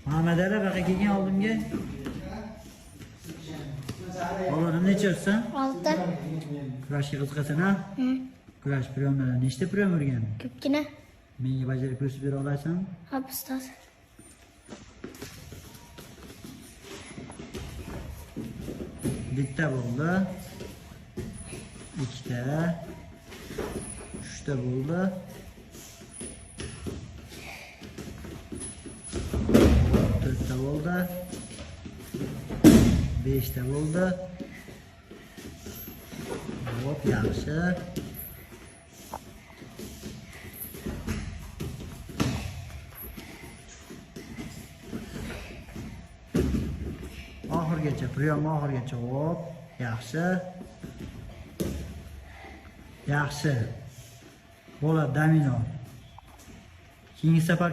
Muhammad Ali baqa kelgan oldimga. Olovni necha ursan? 6. Kurashga qiziqasan ha? Kurash priyomlari nechta priyom urgan? Ko'pgina. Menga bajarib ko'rsatib bera olasanmi? Ha, ustoz. Bitta bo'ldi. Ikkita. Uchta bo'ldi. To'rtta bo'ldi. 5 ta bo'ldi. Hop, yaxshi. Oxirgacha, priyom oxirgacha. Hop, yaxshi. Yaxshi. Bo'ladi, domino. Keyingi safar